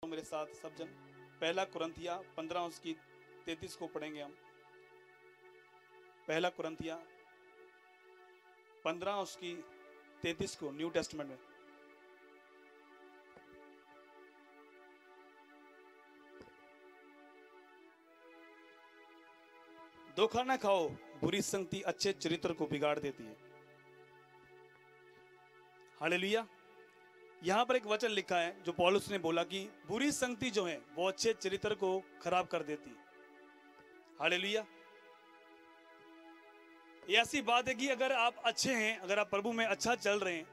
तो मेरे साथ सब जन पहला कुरंथिया 15 उसकी 33 को पढ़ेंगे हम। पहला कुरंथिया 15 उसकी 33 को न्यू टेस्टमेंट में। धोखा ना खाओ, बुरी संगति अच्छे चरित्र को बिगाड़ देती है। हालेलुया। यहां पर एक वचन लिखा है जो पौलुस ने बोला कि बुरी संगति जो है वो अच्छे चरित्र को खराब कर देती है। हालेलुया। ये ऐसी बात है कि अगर आप अच्छे हैं, अगर आप प्रभु में अच्छा चल रहे हैं,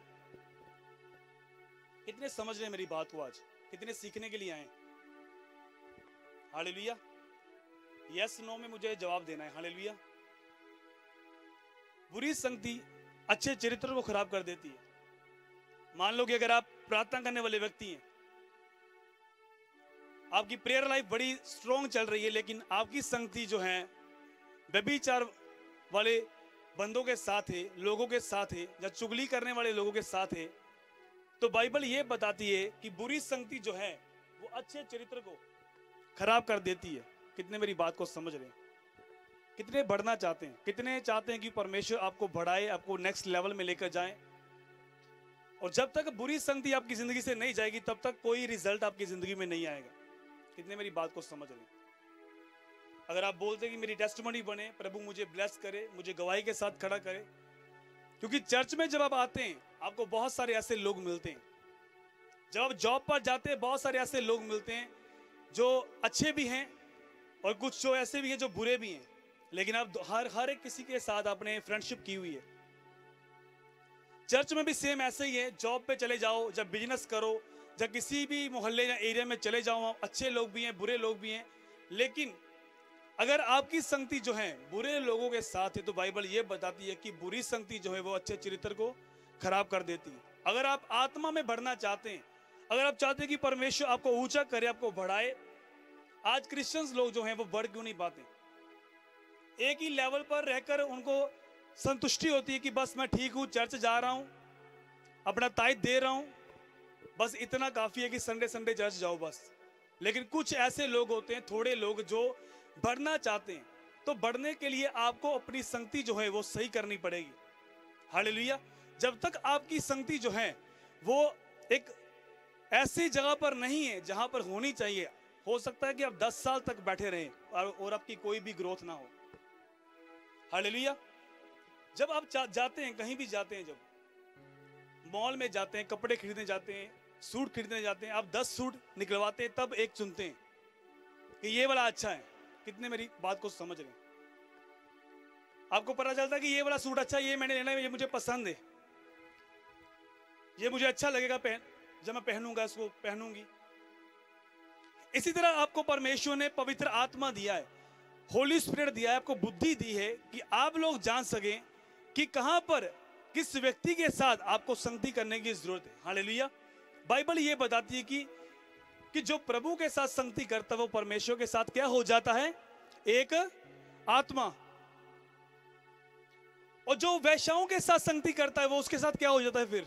कितने समझ रहे हैं मेरी बात को, आज कितने सीखने के लिए आए। हालेलुया। यस नो में मुझे जवाब देना है। हालेलुया। बुरी संगति अच्छे चरित्र को खराब कर देती है। मान लो कि अगर आप प्रार्थना करने वाले व्यक्ति हैं, आपकी प्रेयर लाइफ बड़ी स्ट्रॉन्ग चल रही है, लेकिन आपकी संगति जो है व्यभिचार वाले बंदों के साथ है, लोगों के साथ है, या चुगली करने वाले लोगों के साथ है, तो बाइबल ये बताती है कि बुरी संगति जो है वो अच्छे चरित्र को खराब कर देती है। कितने मेरी बात को समझ रहे हैं? कितने बढ़ना चाहते हैं? कितने चाहते हैं कि परमेश्वर आपको बढ़ाए, आपको नेक्स्ट लेवल में लेकर जाए? और जब तक बुरी संगति आपकी जिंदगी से नहीं जाएगी तब तक कोई रिजल्ट आपकी जिंदगी में नहीं आएगा। कितने मेरी बात को समझ रहे हैं? अगर आप बोलते हैं कि मेरी टेस्टिमनी बने, प्रभु मुझे ब्लेस करे, मुझे गवाही के साथ खड़ा करे, क्योंकि चर्च में जब आप आते हैं आपको बहुत सारे ऐसे लोग मिलते हैं। जब आप जॉब पर जाते हैं बहुत सारे ऐसे लोग मिलते हैं जो अच्छे भी हैं और कुछ जो ऐसे भी हैं जो बुरे भी हैं, लेकिन आप हर एक किसी के साथ आपने फ्रेंडशिप की हुई है। चर्च में भी सेम ऐसे ही है। जॉब पे चले जाओ, जब बिजनेस करो, जब किसी भी मोहल्ले या एरिया में चले जाओ, अच्छे लोग भी हैं, बुरे लोग भी हैं, लेकिन अगर आपकी संगति जो है बुरे लोगों के साथ है तो बाइबल ये बताती है कि बुरी संगति जो है वो अच्छे चरित्र को खराब कर देती है। अगर आप आत्मा में बढ़ना चाहते हैं, अगर आप चाहते हैं कि परमेश्वर आपको ऊंचा करे, आपको बढ़ाए, आज क्रिश्चियंस लोग जो हैं वो बढ़ क्यों नहीं पाते? एक ही लेवल पर रहकर उनको संतुष्टि होती है कि बस मैं ठीक हूं, चर्च जा रहा हूं, अपना ताइद दे रहा हूं, बस इतना काफी है कि संडे संडे चर्च जाओ बस। लेकिन कुछ ऐसे लोग होते हैं, थोड़े लोग, जो बढ़ना चाहते हैं। तो बढ़ने के लिए आपको अपनी संगति जो है वो सही करनी पड़ेगी। हालेलुया। जब तक आपकी संगति जो है वो एक ऐसी जगह पर नहीं है जहां पर होनी चाहिए, हो सकता है कि आप 10 साल तक बैठे रहें और आपकी कोई भी ग्रोथ ना हो। हालेलुया। जब आप जाते हैं, कहीं भी जाते हैं, जब मॉल में जाते हैं, कपड़े खरीदने जाते हैं, सूट खरीदने जाते हैं, आप 10 सूट निकलवाते हैं तब एक चुनते हैं कि ये वाला अच्छा है। कितने मेरी बात को समझ रहे हैं? आपको पता चलता है कि ये वाला सूट अच्छा है, ये मैंने लेना है, ये मुझे पसंद है, ये मुझे अच्छा लगेगा, जब मैं पहनूंगा इसको, पहनूंगी। इसी तरह आपको परमेश्वर ने पवित्र आत्मा दिया है, होली स्पिरिट दिया है, आपको बुद्धि दी है कि आप लोग जान सकें कि कहां पर किस व्यक्ति के साथ आपको संगति करने की जरूरत है। हालेलुया। बाइबल ये बताती है कि जो प्रभु के साथ संगति करता है वो परमेश्वर के साथ क्या हो जाता है? एक आत्मा। और जो वैश्याओं के साथ संगति करता है वो उसके साथ क्या हो जाता है? फिर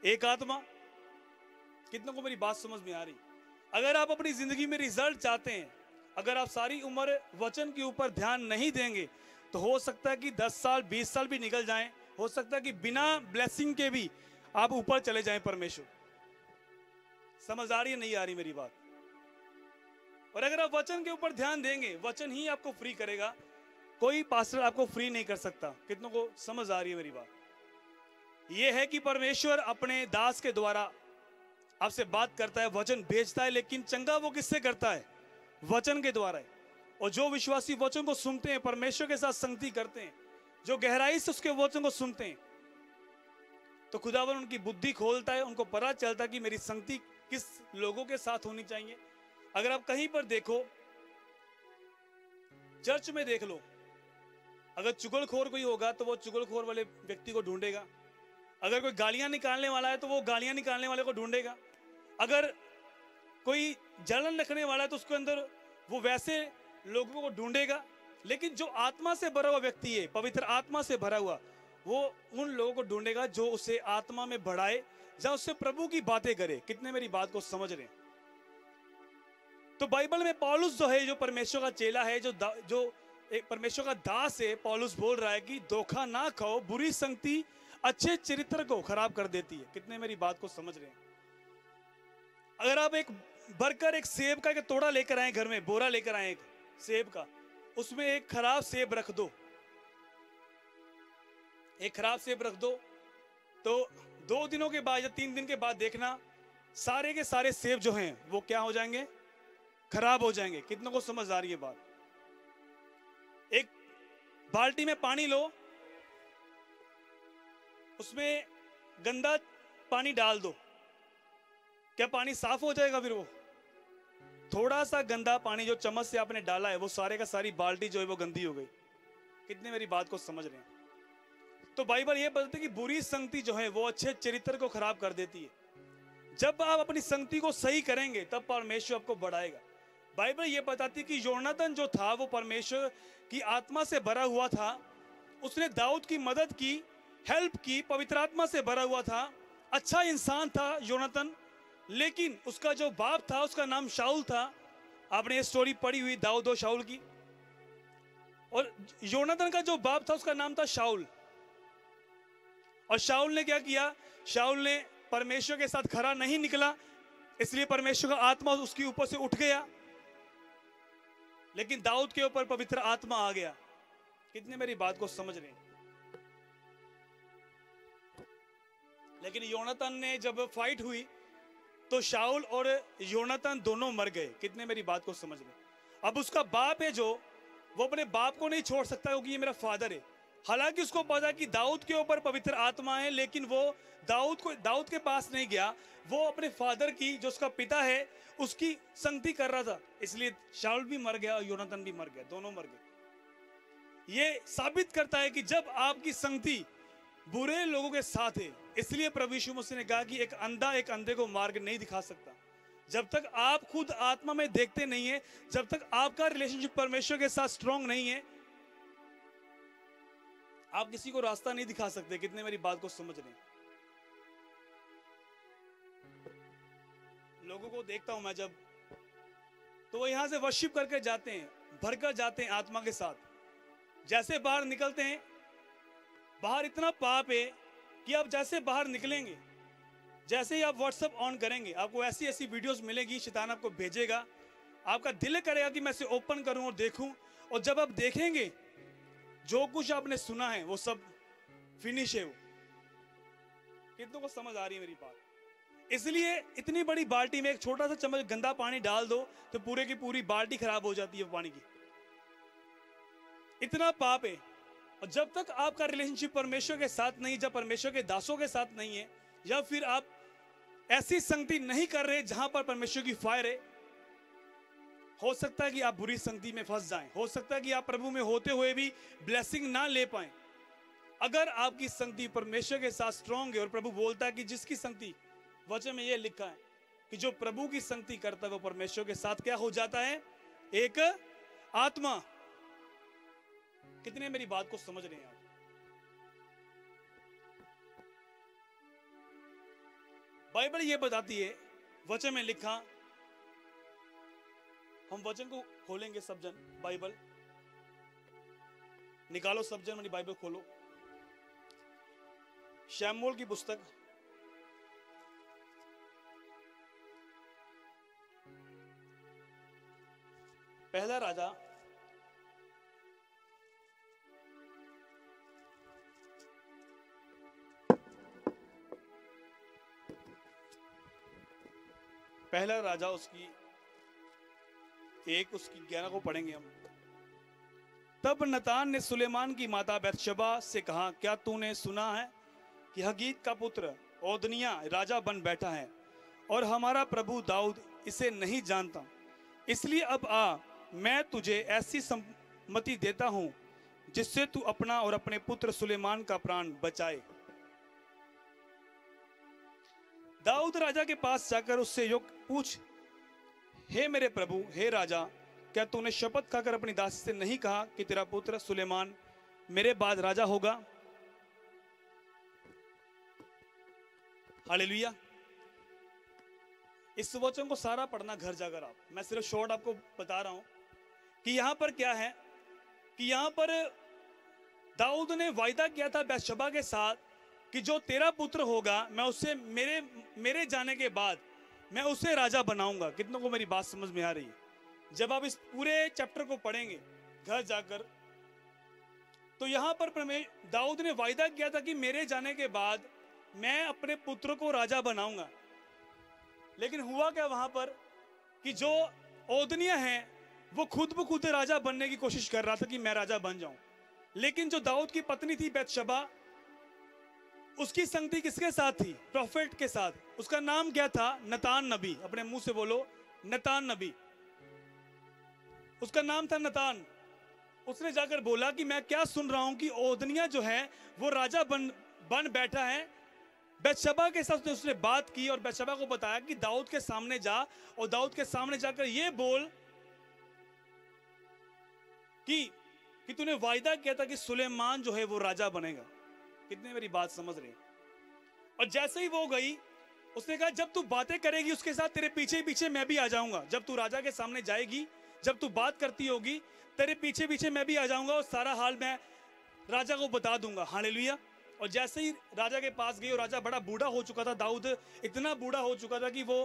एक आत्मा। कितनों को मेरी बात समझ में आ रही? अगर आप अपनी जिंदगी में रिजल्ट चाहते हैं, अगर आप सारी उम्र वचन के ऊपर ध्यान नहीं देंगे तो हो सकता है कि 10 साल 20 साल भी निकल जाएं, हो सकता है कि बिना ब्लेसिंग के भी आप ऊपर चले जाएं परमेश्वर। समझ आ रही है नहीं आ रही मेरी बात? और अगर आप वचन के ऊपर ध्यान देंगे, वचन ही आपको फ्री करेगा, कोई पास्टर आपको फ्री नहीं कर सकता। कितनों को समझ आ रही है मेरी बात? यह है कि परमेश्वर अपने दास के द्वारा आपसे बात करता है, वचन भेजता है, लेकिन चंगा वो किससे करता है? वचन के द्वारा है। और जो विश्वासी वचन को सुनते हैं, परमेश्वर के साथ संगति करते हैं, जो गहराई से उसके वचन को सुनते हैं, तो खुदावन उनकी बुद्धि खोलता है, उनको पता चलता है कि मेरी संगति किस लोगों के साथ होनी चाहिए। अगर आप कहीं पर देखो, चर्च में देख लो, अगर चुगलखोर कोई होगा तो वो चुगलखोर वाले व्यक्ति को ढूंढेगा। अगर कोई गालियां निकालने वाला है तो वो गालियां निकालने वाले को ढूंढेगा। अगर कोई जलन रखने वाला है तो उसके अंदर वो वैसे लोगों को ढूंढेगा। लेकिन जो आत्मा से भरा हुआ व्यक्ति है, पवित्र आत्मा से भरा हुआ, वो उन लोगों को ढूंढेगा जो उसे आत्मा में बढ़ाए, जहां उससे प्रभु की बातें करे। कितने मेरी बात को समझ रहे हैं? तो बाइबल में पौलुस जो है, जो परमेश्वर का चेला है, जो एक परमेश्वर का दास है, पौलुस बोल रहा है कि धोखा ना खाओ, बुरी संगति अच्छे चरित्र को खराब कर देती है। कितने मेरी बात को समझ रहे हैं? अगर आप एक भरकर एक सेब का एक तोड़ा लेकर आए घर में, बोरा लेकर आए एक सेब का, उसमें एक खराब सेब रख दो, एक खराब सेब रख दो, तो 2 दिनों के बाद या 3 दिन के बाद देखना सारे के सारे सेब जो हैं वो क्या हो जाएंगे? खराब हो जाएंगे। कितनों को समझ आ रही है बात? एक बाल्टी में पानी लो, उसमें गंदा पानी डाल दो, क्या पानी साफ हो जाएगा? फिर वो थोड़ा सा गंदा पानी जो चम्मच से आपने डाला है, वो सारे का सारी बाल्टी जो है वो गंदी हो गई। कितने मेरी बात को समझ रहे हैं? तो बाइबल ये बताती है कि बुरी संगति जो है वो अच्छे चरित्र को खराब कर देती है। जब आप अपनी संगति को सही करेंगे तब परमेश्वर आपको बढ़ाएगा। बाइबल ये बताती है कि योनातान जो था वो परमेश्वर की आत्मा से भरा हुआ था, उसने दाऊद की मदद की, हेल्प की, पवित्र आत्मा से भरा हुआ था, अच्छा इंसान था योनातान। लेकिन उसका जो बाप था उसका नाम शाऊल था। आपने ये स्टोरी पढ़ी हुई दाऊद और शाऊल की। और योनातान का जो बाप था उसका नाम था शाऊल। और शाऊल ने क्या किया? शाऊल ने परमेश्वर के साथ खरा नहीं निकला, इसलिए परमेश्वर का आत्मा उसके ऊपर से उठ गया। लेकिन दाऊद के ऊपर पवित्र आत्मा आ गया। कितने मेरी बात को समझ रहे हैं? लेकिन योनातान ने जब फाइट हुई तो शाऊल और योनातान दोनों मर गए। कितने मेरी बात को समझ रहे? अब उसका बाप है जो, वो अपने बाप को नहीं छोड़ सकता क्योंकि ये मेरा फादर है। हालांकि उसको पता कि दाऊद के ऊपर पवित्र आत्मा है, लेकिन वो दाऊद के पास नहीं गया। वो अपने फादर की, जो उसका पिता है, उसकी संगति कर रहा था। इसलिए शाऊल भी मर गया और योनातान भी मर गया, दोनों मर गए। ये साबित करता है कि जब आपकी संगति बुरे लोगों के साथ है, इसलिए प्रभु यीशु मसीह ने कहा कि एक अंधा एक अंधे को मार्ग नहीं दिखा सकता। जब तक आप खुद आत्मा में देखते नहीं है, जब तक आपका रिलेशनशिप परमेश्वर के साथ स्ट्रांग नहीं है, आप किसी को रास्ता नहीं दिखा सकते। कितने मेरी बात को समझ रहे हैं? लोगों को देखता हूं मैं जब, तो वो यहां से वर्शिप करके जाते हैं, भरकर जाते हैं आत्मा के साथ। जैसे बाहर निकलते हैं, बाहर इतना पाप है कि आप जैसे बाहर निकलेंगे, जैसे ही आप व्हाट्सएप ऑन करेंगे, आपको ऐसी ऐसी वीडियोस मिलेगी, शैतान आपको भेजेगा। आपका दिल करेगा कि मैं इसे ओपन करूं और देखूं, और जब आप देखेंगे जो कुछ आपने सुना है वो सब फिनिश है। वो कितनों को समझ आ रही है मेरी बात? इसलिए इतनी बड़ी बाल्टी में एक छोटा सा चम्मच गंदा पानी डाल दो तो पूरे की पूरी बाल्टी खराब हो जाती है पानी की। इतना पाप है। और जब तक आपका रिलेशनशिप परमेश्वर के साथ नहीं, जब परमेश्वर के दासों के साथ नहीं है, या फिर आप ऐसी संगति नहीं कर रहे जहां पर परमेश्वर की फायर है, हो सकता है कि आप बुरी संगति में फंस जाएं। हो सकता है कि आप प्रभु में होते हुए भी ब्लेसिंग ना ले पाएं। अगर आपकी संगति परमेश्वर के साथ स्ट्रांग है, और प्रभु बोलता है कि जिसकी संगति, वचन में यह लिखा है कि जो प्रभु की संगति करता है वो परमेश्वर के साथ क्या हो जाता है? एक आत्मा। कितने मेरी बात को समझ रहे हैं आप? बाइबल ये बताती है, वचन में लिखा, हम वचन को खोलेंगे सब जन। बाइबल निकालो सब जन, मेरी बाइबल खोलो। शमूएल की पुस्तक, पहला राजा, पहला राजा उसकी 1 उसकी 11 को पढ़ेंगे हम। तब नतान ने सुलेमान की माता बैतशबा से कहा, क्या तूने सुना है कि हगीत का पुत्र ओदनिया राजा बन बैठा है, और हमारा प्रभु दाऊद इसे नहीं जानता। इसलिए अब आ, मैं तुझे ऐसी सम्मति देता हूं जिससे तू अपना और अपने पुत्र सुलेमान का प्राण बचाए। दाऊद राजा के पास जाकर उससे यो पूछ, हे मेरे प्रभु, हे राजा, क्या तूने शपथ खाकर अपनी दासी से नहीं कहा कि तेरा पुत्र सुलेमान मेरे बाद राजा होगा? हालेलुया। इस वचन को सारा पढ़ना घर जाकर आप, मैं सिर्फ शॉर्ट आपको बता रहा हूं कि यहां पर क्या है कि यहां पर दाऊद ने वायदा किया था बैतशबा के साथ कि जो तेरा पुत्र होगा मैं उससे मेरे जाने के बाद मैं उसे राजा बनाऊंगा। कितनों को मेरी बात समझ में आ रही है? जब आप इस पूरे चैप्टर को पढ़ेंगे घर जाकर तो यहां पर दाऊद ने वायदा किया था कि मेरे जाने के बाद मैं अपने पुत्र को राजा बनाऊंगा। लेकिन हुआ क्या वहां पर कि जो ओदनिया है वो खुद ब खुद राजा बनने की कोशिश कर रहा था कि मैं राजा बन जाऊं। लेकिन जो दाऊद की पत्नी थी बैतशबा, उसकी संगति किसके साथ थी? प्रोफेट के साथ। उसका नाम क्या था? नतान नबी। अपने मुंह से बोलो, नतान नबी। उसका नाम था नतान। उसने जाकर बोला कि मैं क्या सुन रहा हूं कि ओदनिया जो है वो राजा बन बैठा है। बैतशबा के साथ उसने बात की और बैतशबा को बताया कि दाऊद के सामने जा और दाऊद के सामने जाकर ये बोल कि तूने वायदा किया था कि सुलेमान जो है वो राजा बनेगा। कितने मेरी बात समझ रहे? और जैसे ही वो गई उसने कहा जब तू बातें करेगी उसके साथ तेरे पीछे पीछे मैं भी आ जाऊंगा। जब तू राजा के सामने जाएगी, जब तू बात करती होगी, तेरे पीछे पीछे मैं भी आ जाऊंगा और सारा हाल मैं राजा को बता दूंगा। हालेलुया। और जैसे ही राजा के पास गई और राजा बड़ा बूढ़ा हो चुका था, दाऊद इतना बूढ़ा हो चुका था कि वो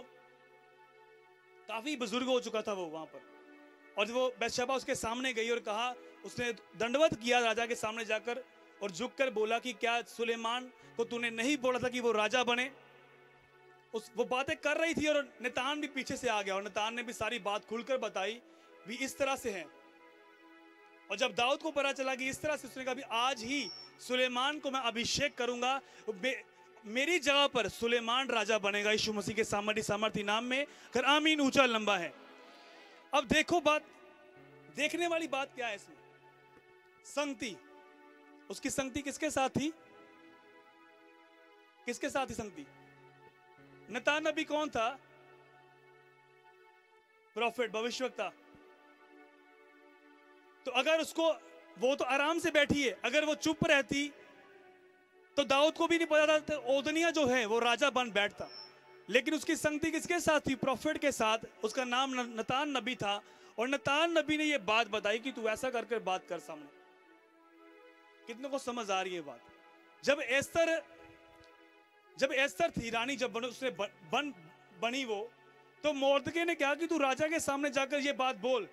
काफी बुजुर्ग हो चुका था वो वहां पर। और वो बैतशबा उसके सामने गई और कहा, उसने दंडवत किया राजा के सामने जाकर और झुककर बोला कि क्या सुलेमान को तूने नहीं बोला था कि वो राजा बने? वो बातें कर रही थी और नतान भी पीछे से आ गया और नतान ने भी सारी बात खुलकर बताई भी इस तरह से है। और जब दाऊद को पता चला कि इस तरह से, उसने कहा भी आज ही सुलेमान को मैं अभिषेक करूंगा, मेरी जगह पर सुलेमान राजा बनेगा यीशु मसीह के सामर्थी नाम में। कर आमीन ऊंचा लंबा है। अब देखो बात, देखने वाली बात क्या है इसमें? संगति। उसकी संगति किसके साथ थी? किसके साथ थी संगति? नतान नबी कौन था? प्रॉफिट, भविष्यवक्ता। तो अगर उसको, वो तो आराम से बैठी है, अगर वो चुप रहती तो दाऊद को भी नहीं पता था तो ओदनिया जो है वो राजा बन बैठता। लेकिन उसकी संगति किसके साथ थी? प्रॉफिट के साथ। उसका नाम नतान नबी था और नतान नबी ने ये बात बताई कि तू ऐसा करके बात कर सामने। कितनों को समझ आ रही है बात? जब एस्तर थी रानी, जब उसने बनी वो, तो मोर्दके ने कहा कि तू राजा के सामने जाकर ये बात बोल।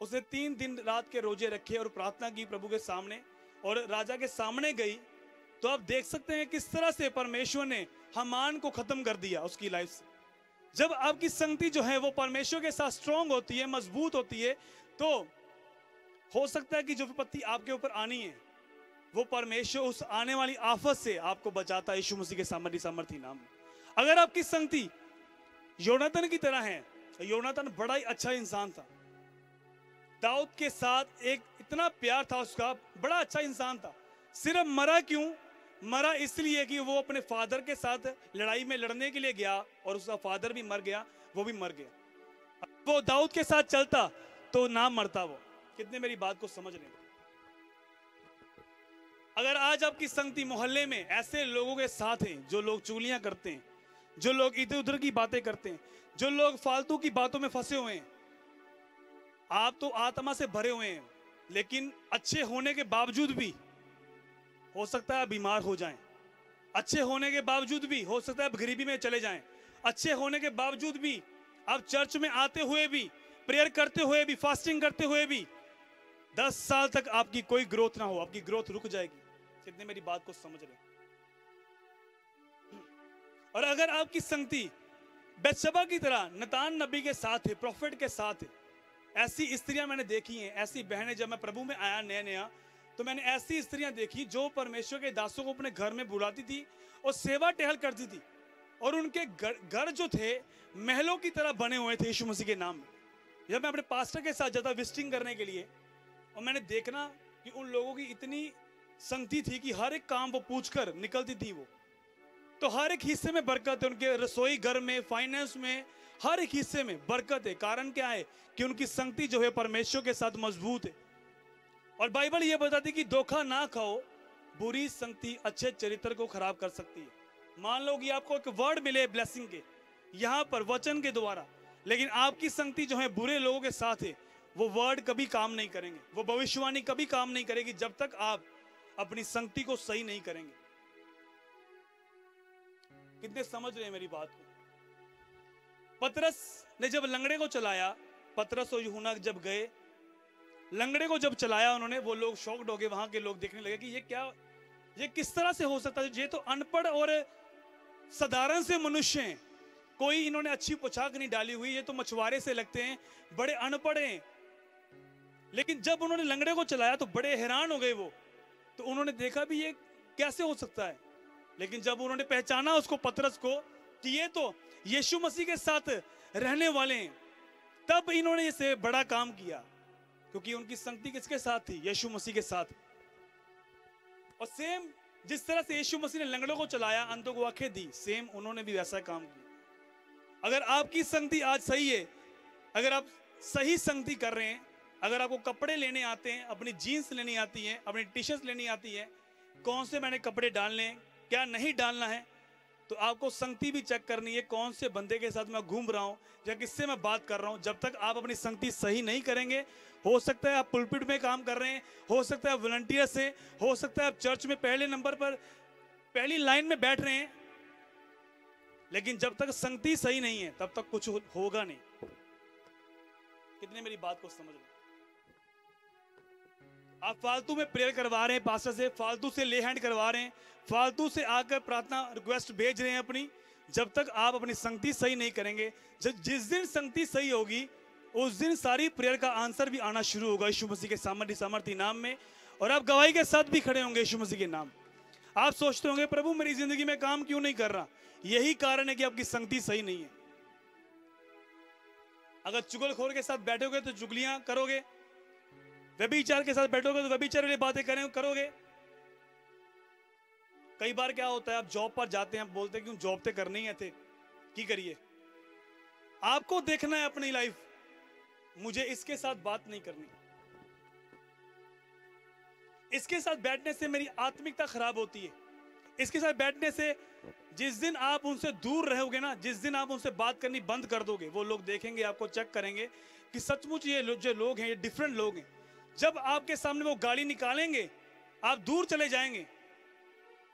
उसने 3 दिन रात के रोजे रखे और प्रार्थना की प्रभु के सामने और राजा के सामने गई। तो आप देख सकते हैं किस तरह से परमेश्वर ने हामान को खत्म कर दिया उसकी लाइफ से। जब आपकी संगति जो है वो परमेश्वर के साथ स्ट्रांग होती है, मजबूत होती है, तो हो सकता है कि जो विपत्ति आपके ऊपर आनी है वो परमेश्वर उस आने वाली आफत से आपको बचाता है यीशु मसीह के सामर्थी नाम में। अगर आपकी संगति योनातान की तरह है, योनातान बड़ा ही अच्छा इंसान था, दाऊद के साथ एक इतना प्यार था उसका, बड़ा अच्छा इंसान था। सिर्फ मरा क्यों? मरा इसलिए कि वो अपने फादर के साथ लड़ाई में लड़ने के लिए गया और उसका फादर भी मर गया, वो भी मर गया। वो दाऊद के साथ चलता तो ना मरता वो। कितने मेरी बात को समझ रहे हैं? अगर आज आपकी संगति मोहल्ले में ऐसे लोगों के साथ है जो लोग चुगलियां करते हैं, जो लोग इधर उधर की बातें करते हैं, जो लोग फालतू की बातों में फंसे हुए हैं, आप तो आत्मा से भरे हुए हैं लेकिन अच्छे होने के बावजूद भी हो सकता है बीमार हो जाएं, अच्छे होने के बावजूद भी हो सकता है आप गरीबी में चले जाएं, अच्छे होने के बावजूद भी आप चर्च में आते हुए भी, प्रेयर करते हुए भी, फास्टिंग करते हुए भी 10 साल तक आपकी कोई ग्रोथ ना हो, आपकी ग्रोथ रुक जाएगी। कितने मेरी बात को समझ रहे? और अगर आपकी संगति बैतशबा की तरह नतान नबी के साथ है, प्रॉफिट के साथ है, ऐसी स्त्रियां मैंने देखी हैं, ऐसी बहनें, जब मैं प्रभु में आया नया तो मैंने ऐसी स्त्रियां देखी जो परमेश्वर के दासों को अपने घर में बुलाती थी और सेवा टहल करती थी और उनके घर जो थे महलों की तरह बने हुए थे यीशु मसीह के नाम में। जब मैं अपने पास्टर के साथ जाता विजिटिंग करने के लिए और मैंने देखना कि उन लोगों की इतनी संगति थी कि हर एक काम वो पूछकर निकलती थी वो, तो हर एक हिस्से में बरकत है, उनके रसोई घर में, फाइनेंस में, हर एक हिस्से में बरकत है। कारण क्या है? कि उनकी संगति जो है परमेश्वर के साथ मजबूत है। और बाइबल ये बताती कि धोखा ना खाओ, बुरी संगति अच्छे चरित्र को खराब कर सकती है। मान लो कि आपको एक वर्ड मिले ब्लेसिंग के, यहाँ पर वचन के द्वारा, लेकिन आपकी संगति जो है बुरे लोगों के साथ है, वो वर्ड कभी काम नहीं करेंगे, वो भविष्यवाणी कभी काम नहीं करेगी जब तक आप अपनी संगति को सही नहीं करेंगे। कितने समझ रहे हैं मेरी बात को? पतरस ने जब लंगड़े को चलाया, पतरस और यूहन्ना जब गए, लंगड़े को जब चलाया उन्होंने, वो लोग शॉक्ड हो गए, वहां के लोग देखने लगे कि ये किस तरह से हो सकता है, ये तो अनपढ़ और साधारण से मनुष्य हैं, कोई इन्होंने अच्छी पोशाक नहीं डाली हुई, ये तो मछुआरे से लगते हैं, बड़े अनपढ़ हैं। लेकिन जब उन्होंने लंगड़े को चलाया तो बड़े हैरान हो गए वो, तो उन्होंने देखा भी ये कैसे हो सकता है। लेकिन जब उन्होंने पहचाना उसको, पतरस को, कि ये तो यीशु मसीह के साथ रहने वाले हैं, तब इन्होंने इसे बड़ा काम किया, क्योंकि उनकी संगति किसके साथ थी? यीशु मसीह के साथ। और सेम जिस तरह से यीशु मसीह ने लंगड़ों को चलाया, अंधों को आंखें दी, सेम उन्होंने भी वैसा काम किया। अगर आपकी संगति आज सही है, अगर आप सही संगति कर रहे हैं, अगर आपको कपड़े लेने आते हैं, अपनी जीन्स लेनी आती है, अपनी टी शर्ट लेनी आती है, कौन से मैंने कपड़े डालने हैं, क्या नहीं डालना है, तो आपको संगति भी चेक करनी है, कौन से बंदे के साथ मैं घूम रहा हूं या किससे मैं बात कर रहा हूं। जब तक आप अपनी संगति सही नहीं करेंगे, हो सकता है आप पुलपिट में काम कर रहे हैं, हो सकता है आप वॉलंटियर से, हो सकता है आप चर्च में पहले नंबर पर पहली लाइन में बैठ रहे हैं, लेकिन जब तक संगति सही नहीं है तब तक कुछ होगा नहीं। कितने मेरी बात को समझ रहे? आप फालतू में प्रेयर करवा रहे हैं पास्टर से, फालतू से ले हैंड करवा रहे हैं, फालतू से आकर प्रार्थना रिक्वेस्ट भेज रहे हैं अपनी। जब तक आप अपनी संगति सही नहीं करेंगे, जिस दिन संगति सही होगी उस दिन सारी प्रेयर का आंसर भी आना शुरू होगा यीशु मसीह के सामर्थी नाम में, और आप गवाही के साथ भी खड़े होंगे यीशु मसीह के नाम। आप सोचते होंगे प्रभु मेरी जिंदगी में काम क्यों नहीं कर रहा? यही कारण है कि आपकी संगति सही नहीं है। अगर चुगलखोर के साथ बैठोगे तो चुगलियां करोगे, व्यभिचार के साथ बैठोगे तो व्यभिचार वाली बातें करोगे। कई बार क्या होता है, आप जॉब पर जाते हैं, आप बोलते हैं क्यों जॉब ते करनी है थे, की करिए। आपको देखना है अपनी लाइफ, मुझे इसके साथ बात नहीं करनी, इसके साथ बैठने से मेरी आत्मिकता खराब होती है, इसके साथ बैठने से जिस दिन आप उनसे दूर रहोगे ना, जिस दिन आप उनसे बात करनी बंद कर दोगे, वो लोग देखेंगे, आपको चेक करेंगे कि सचमुच ये जो लोग हैं ये डिफरेंट लोग हैं। जब आपके सामने वो गाली निकालेंगे, आप दूर चले जाएंगे।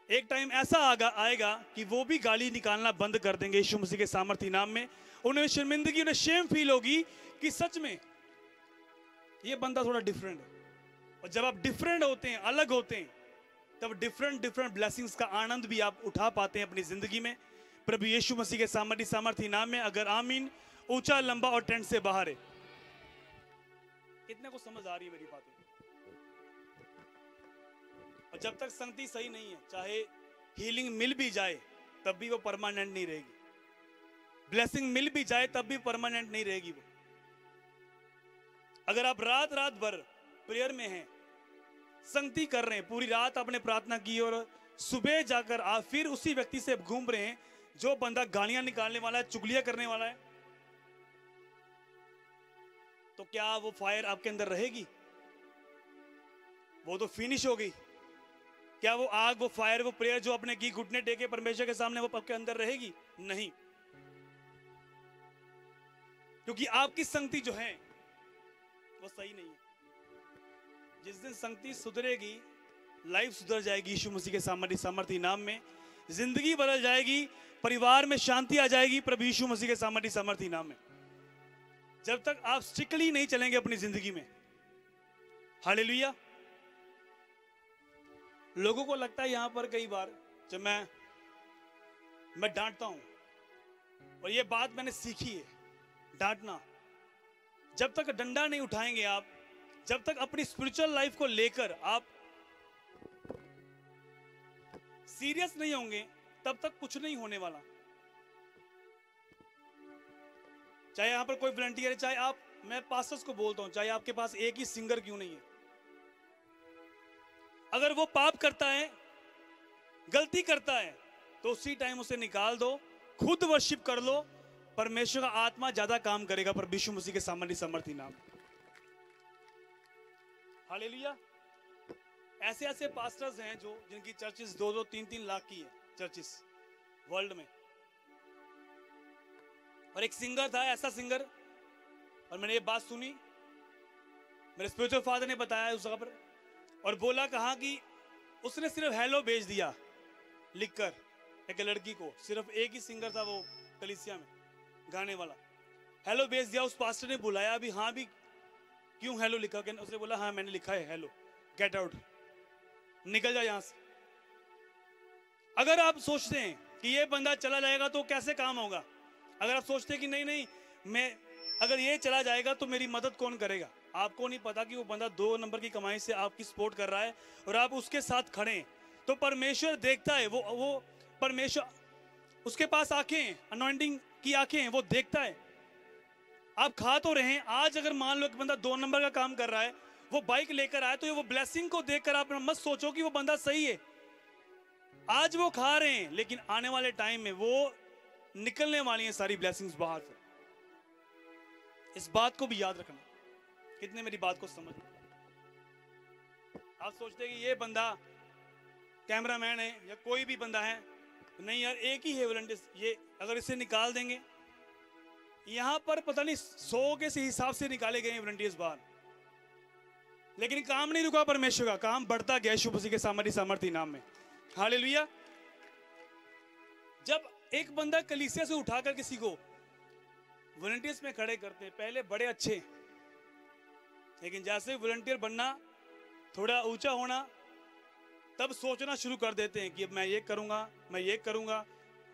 एक टाइम ऐसा आएगा कि वो भी गाली निकालना बंद कर देंगे यीशु मसीह के सामर्थी नाम में। उन्हें शर्मिंदगी, उन्हें शेम फील होगी कि सच में ये बंदा थोड़ा डिफरेंट है। और जब आप डिफरेंट होते हैं, अलग होते हैं, तब डिफरेंट ब्लेसिंग्स का आनंद भी आप उठा पाते हैं अपनी जिंदगी में, प्रभु यीशु मसीह के सामर्थी नाम में। अगर आमीन ऊंचा, लंबा और टेंट से बाहर है। कितने को समझ आ रही है मेरी बातें? और जब तक संगति सही नहीं है, चाहे हीलिंग मिल भी जाए तब भी वो परमानेंट नहीं रहेगी, ब्लेसिंग मिल भी जाए तब भी परमानेंट नहीं रहेगी वो। अगर आप रात भर प्रेयर में हैं, संगति कर रहे हैं, पूरी रात आपने प्रार्थना की और सुबह जाकर आप फिर उसी व्यक्ति से घूम रहे हैं जो बंदा गालियां निकालने वाला है, चुगलियां करने वाला है, तो क्या वो फायर आपके अंदर रहेगी? वो तो फिनिश हो गई। क्या वो आग, वो फायर, वो प्रेयर जो आपने की घुटने टेके परमेश्वर के सामने, वो आपके अंदर रहेगी? नहीं, क्योंकि आपकी संगति जो है वो सही नहीं है। जिस दिन संगति सुधरेगी, लाइफ सुधर जाएगी यीशु मसीह के सामर्थी नाम में, जिंदगी बदल जाएगी, परिवार में शांति आ जाएगी प्रभु यीशु मसीह के सामर्थी नाम में। जब तक आप स्ट्रिक्टली नहीं चलेंगे अपनी जिंदगी में। हालेलुया। लोगों को लगता है यहां पर कई बार जब मैं डांटता हूं, और ये बात मैंने सीखी है, डांटना, जब तक डंडा नहीं उठाएंगे आप, जब तक अपनी स्पिरिचुअल लाइफ को लेकर आप सीरियस नहीं होंगे, तब तक कुछ नहीं होने वाला। चाहे यहां पर कोई वॉलंटियर है, चाहे आप, मैं पास्टर्स को बोलता हूं, चाहे आपके पास एक ही सिंगर क्यों नहीं है, अगर वो पाप करता है, गलती करता है, तो उसी टाइम उसे निकाल दो, खुद वर्शिप कर लो, परमेश्वर का आत्मा ज्यादा काम करेगा पर यीशु मसीह के सामर्थी नाम। हालेलुया। ऐसे पास्टर्स हैं जो जिनकी चर्चेस 2-2, 3-3 लाख की है, चर्चेस वर्ल्ड में। और एक सिंगर था, ऐसा सिंगर, और मैंने ये बात सुनी, मेरे स्पिरिचुअल फादर ने बताया उस जगह पर, और बोला कहा कि उसने सिर्फ हेलो भेज दिया लिखकर एक लड़की को। सिर्फ एक ही सिंगर था वो कलीसिया में गाने वाला, हेलो भेज दिया। उस पास्टर ने बुलाया भी, हाँ भी क्यों हेलो लिखा? उसने बोला हाँ मैंने लिखा है हेलो, गेट आउट, निकल जा यहां से। अगर आप सोचते हैं कि ये बंदा चला जाएगा तो कैसे काम होगा, अगर आप सोचते हैं कि नहीं नहीं मैं अगर ये चला जाएगा तो मेरी मदद कौन करेगा, आपको नहीं पता कि वो बंदा 2 नंबर की कमाई से आपकी सपोर्ट कर रहा है और आप उसके साथ खड़े हैं, तो परमेश्वर देखता है। वो परमेश्वर, उसके पास आंखें, अनॉइंटिंग की आंखें हैं, वो देखता है। आप खा तो रहे हैं। आज अगर मान लो कि बंदा 2 नंबर का काम कर रहा है, वो बाइक लेकर आए, तो वो ब्लेसिंग को देखकर आप मत सोचो कि वो बंदा सही है। आज वो खा रहे हैं, लेकिन आने वाले टाइम में वो निकलने वाली हैं सारी ब्लेसिंग्स बाहर से। इस बात को भी याद रखना। कितने मेरी बात को समझ? आप सोचते हैं कि ये बंदा कैमरामैन है या कोई भी बंदा है, नहीं यार, एक ही है वॉलंटियर्स, ये अगर इसे निकाल देंगे, यहां पर पता नहीं 100 के हिसाब से निकाले गए वॉलंटियर्स बाहर, लेकिन काम नहीं रुका परमेश्वर का, काम बढ़ता गया यीशु मसीह के सामर्थी नाम में। हालेलुया। जब एक बंदा कलीसिया से उठाकर किसी को वॉलंटियर्स में खड़े करते हैं, पहले बड़े अच्छे, लेकिन जैसे वॉलंटियर बनना, थोड़ा ऊंचा होना, तब सोचना शुरू कर देते हैं कि अब मैं ये करूंगा, मैं ये करूंगा,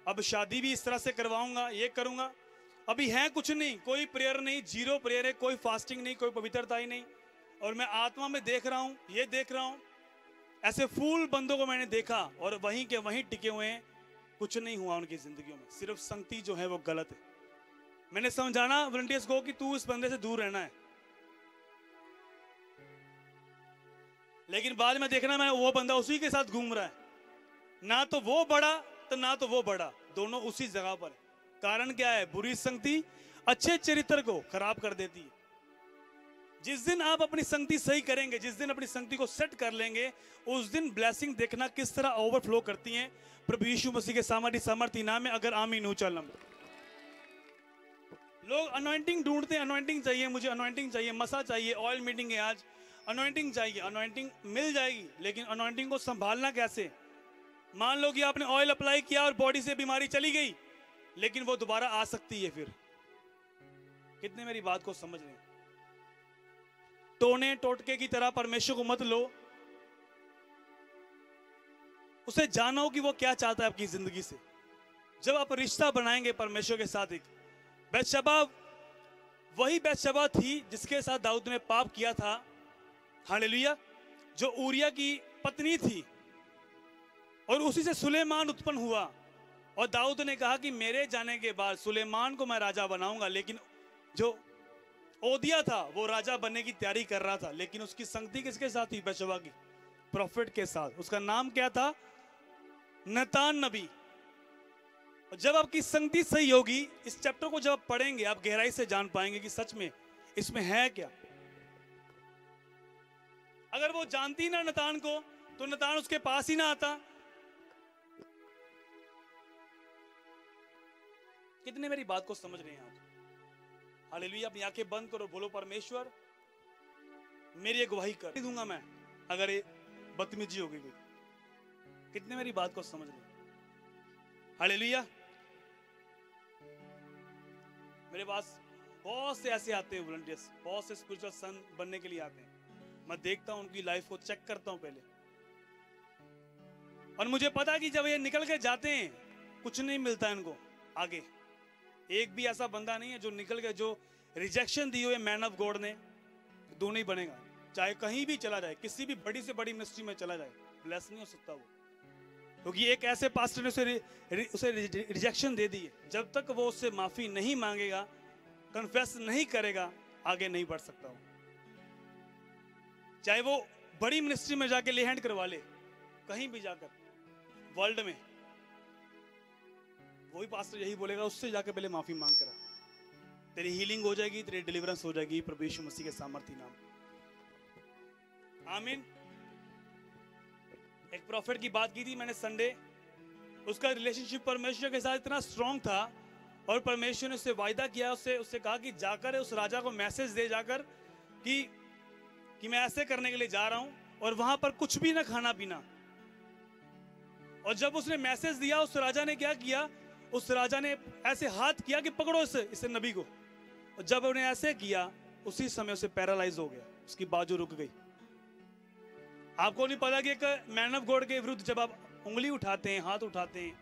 अब शादी भी इस तरह से करवाऊंगा, ये करूंगा। अभी है कुछ नहीं, कोई प्रेयर नहीं, जीरो प्रेयर है, कोई फास्टिंग नहीं, कोई पवित्रता ही नहीं। और मैं आत्मा में देख रहा हूं, ये देख रहा हूं, ऐसे फूल बंदों को मैंने देखा और वहीं के वहीं टिके हुए हैं, कुछ नहीं हुआ उनकी जिंदगियों में। सिर्फ संगति जो है वो गलत है। मैंने समझाना वॉलंटियर्स को कि तू इस बंदे से दूर रहना है, लेकिन बाद में देखना मैं वो बंदा उसी के साथ घूम रहा है, ना तो वो बड़ा तो ना तो वो बड़ा, दोनों उसी जगह पर है। कारण क्या है? बुरी संगति अच्छे चरित्र को खराब कर देती है। जिस दिन आप अपनी संगति सही करेंगे, जिस दिन अपनी संगति को सेट कर लेंगे, उस दिन ब्लेसिंग देखना किस तरह ओवरफ्लो करती हैं प्रभु यीशु मसीह के सामर्थी नाम में। अगर आमीन हो चलम। लोग अनॉइंटिंग ढूंढते हैं, अनॉइंटिंग चाहिए, मुझे अनॉइंटिंग चाहिए, मसा चाहिए, ऑयल मीटिंग है आज, अनॉइंटिंग चाहिए। अनॉइंटिंग मिल जाएगी, लेकिन अनॉइंटिंग को संभालना कैसे? मान लो कि आपने ऑयल अप्लाई किया और बॉडी से बीमारी चली गई, लेकिन वो दोबारा आ सकती है फिर। कितने मेरी बात को समझ रहे हैं? टोने टोटके की तरह परमेश्वर को मत लो, उसे जानो कि वो क्या चाहता है आपकी जिंदगी से। जब आप रिश्ता बनाएंगे परमेश्वर के साथ, एक बैतशबा वही बैतशबा थी जिसके साथ दाऊद ने पाप किया था। हालेलुया। जो ऊरिया की पत्नी थी, और उसी से सुलेमान उत्पन्न हुआ। और दाऊद ने कहा कि मेरे जाने के बाद सुलेमान को मैं राजा बनाऊंगा, लेकिन जो ओदिया था वो राजा बनने की तैयारी कर रहा था, लेकिन उसकी संगति किसके साथ थी? बैतशबा की, प्रॉफिट के साथ। उसका नाम क्या था? नतान नबी। जब आपकी संगति सही होगी, इस चैप्टर को जब आप पढ़ेंगे, आप गहराई से जान पाएंगे कि सच में इसमें है क्या। अगर वो जानती ना नतान को, तो नतान उसके पास ही ना आता। कितने मेरी बात को समझ रहे हैं आप? हालेलुया। अपनी आंखें बंद करो, बोलो परमेश्वर मेरी गवाही कर, नहीं दूंगा मैं अगर ये बदतमीजी होगी कोई। कितने मेरी बात को समझ रहे हैं? हालेलुया। मेरे पास बहुत से ऐसे आते हैं वॉलंटियर्स, बहुत से स्पिरिचुअल सन बनने के लिए आते हैं। मैं देखता हूं उनकी लाइफ को, चेक करता हूं पहले, और मुझे पता है कि जब ये निकल के जाते हैं कुछ नहीं मिलता है इनको आगे। एक भी ऐसा बंदा नहीं है जो निकल के, जो रिजेक्शन दी हुई मैन ऑफ गॉड ने, दो नहीं बनेगा। चाहे कहीं भी चला जाए, किसी भी बड़ी से बड़ी मिनिस्ट्री में चला जाए, ब्लेस नहीं हो सकता वो, क्योंकि एक ऐसे पास्टर ने उसे रिजेक्शन दे दी है। जब तक वो उससे माफी नहीं मांगेगा, कन्फेस नहीं करेगा, आगे नहीं बढ़ सकता वो। चाहे वो बड़ी मिनिस्ट्री में जाके ले हैंड करवा ले, कहीं भी जाकर वर्ल्ड में, वही पास्टर यही बोलेगा, उससे जाकर पहले माफी मांग कर, तेरी हीलिंग हो जाएगी, तेरी डिलीवरेंस हो जाएगी प्रभु यीशु मसीह के सामर्थी नाम। आमीन। एक प्रॉफिट की बात की थी मैंने संडे, उसका रिलेशनशिप परमेश्वर के साथ इतना स्ट्रांग था और परमेश्वर ने उससे वायदा किया, उससे कहा कि जाकर उस राजा को मैसेज दे जाकर कि मैं ऐसे करने के लिए जा रहा हूं, और वहां पर कुछ भी ना खाना पीना। और जब उसने मैसेज दिया, उस राजा ने क्या किया, उस राजा ने ऐसे हाथ किया कि पकड़ो इस नबी को। और जब उन्हें ऐसे किया, उसी समय उसे पैरालाइज हो गया, उसकी बाजू रुक गई। आपको नहीं पता कि एक मैन ऑफ गॉड के विरुद्ध जब आप उंगली उठाते हैं, हाथ उठाते हैं,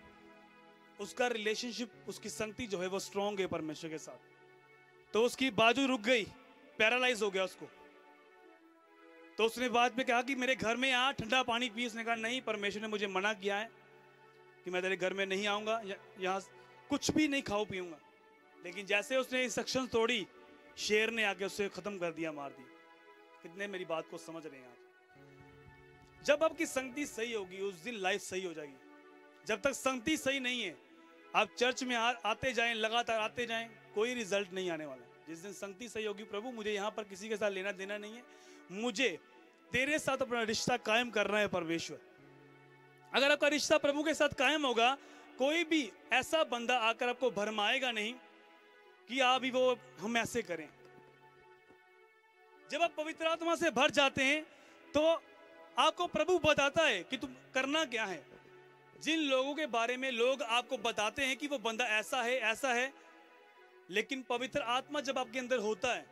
उसका रिलेशनशिप, उसकी संगति जो है वो स्ट्रांग है परमेश्वर के साथ। तो उसकी बाजू रुक गई, पैरालाइज हो गया उसको। तो उसने बाद में कहा कि मेरे घर में आ, ठंडा पानी पी। उसने कहा नहीं, परमेश्वर ने मुझे मना किया है कि मैं तेरे घर में नहीं आऊंगा, यहाँ कुछ भी नहीं खाऊं पीऊंगा। लेकिन जैसे उसने इंस्ट्रक्शन तोड़ी, शेर ने आके उसे खत्म कर दिया, मार दिया। कितने मेरी बात को समझ रहे हैं आप? जब आपकी संगति सही होगी, उस दिन लाइफ सही हो जाएगी। जब तक संगति सही नहीं है, आप चर्च में आते जाएं, लगातार आते जाएं, कोई रिजल्ट नहीं आने वाला। जिस दिन संगति सही होगी, प्रभु मुझे यहाँ पर किसी के साथ लेना देना नहीं है, मुझे तेरे साथ अपना रिश्ता कायम करना है परमेश्वर। अगर आपका रिश्ता प्रभु के साथ कायम होगा, कोई भी ऐसा बंदा आकर आपको भरमाएगा नहीं कि आप ही वो हम ऐसे करें। जब आप पवित्र आत्मा से भर जाते हैं, तो आपको प्रभु बताता है कि तुम करना क्या है। जिन लोगों के बारे में लोग आपको बताते हैं कि वो बंदा ऐसा है, ऐसा है, लेकिन पवित्र आत्मा जब आपके अंदर होता है,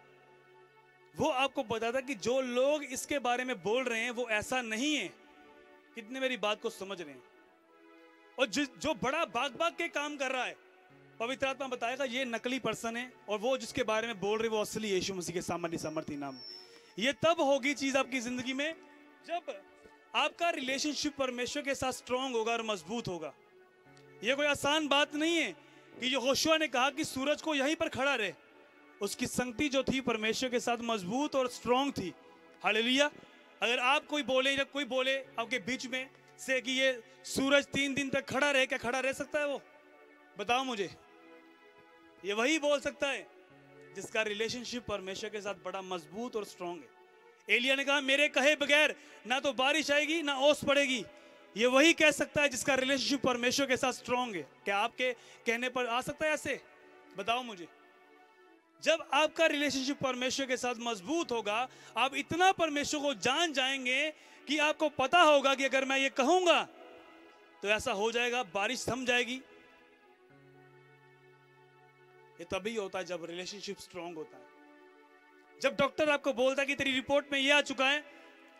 वो आपको बताता है कि जो लोग इसके बारे में बोल रहे हैं वो ऐसा नहीं है। कितने मेरी बात को समझ रहे हैं? और जो बड़ा भाग के काम कर रहा है, पवित्र आत्मा बताएगा ये नकली पर्सन है, और वो जिसके बारे में बोल रहे वो असली यीशु मसीह के सामर्थी नाम में। ये तब होगी चीज आपकी जिंदगी में जब आपका रिलेशनशिप परमेश्वर के साथ स्ट्रांग होगा और मजबूत होगा। ये कोई आसान बात नहीं है कि यहोशुआ ने कहा कि सूरज को यहीं पर खड़ा रहे। उसकी संगति जो थी परमेश्वर के साथ मजबूत और स्ट्रांग थी। हालेलुया। अगर आप कोई बोले या कोई बोले आपके बीच में से कि ये सूरज 3 दिन तक खड़ा रहे, क्या खड़ा रह सकता है वो? बताओ मुझे। ये वही बोल सकता है जिसका रिलेशनशिप परमेश्वर के साथ बड़ा मजबूत और स्ट्रांग है। एलिया ने कहा मेरे कहे बगैर ना तो बारिश आएगी ना ओस पड़ेगी। ये वही कह सकता है जिसका रिलेशनशिप परमेश्वर के साथ स्ट्रांग है। क्या आपके कहने पर आ सकता है ऐसे? बताओ मुझे। जब आपका रिलेशनशिप परमेश्वर के साथ मजबूत होगा, आप इतना परमेश्वर को जान जाएंगे कि आपको पता होगा कि अगर मैं ये कहूंगा तो ऐसा हो जाएगा, बारिश थम जाएगी। ये तभी होता है जब रिलेशनशिप स्ट्रांग होता है। जब डॉक्टर आपको बोलता है कि तेरी रिपोर्ट में ये आ चुका है,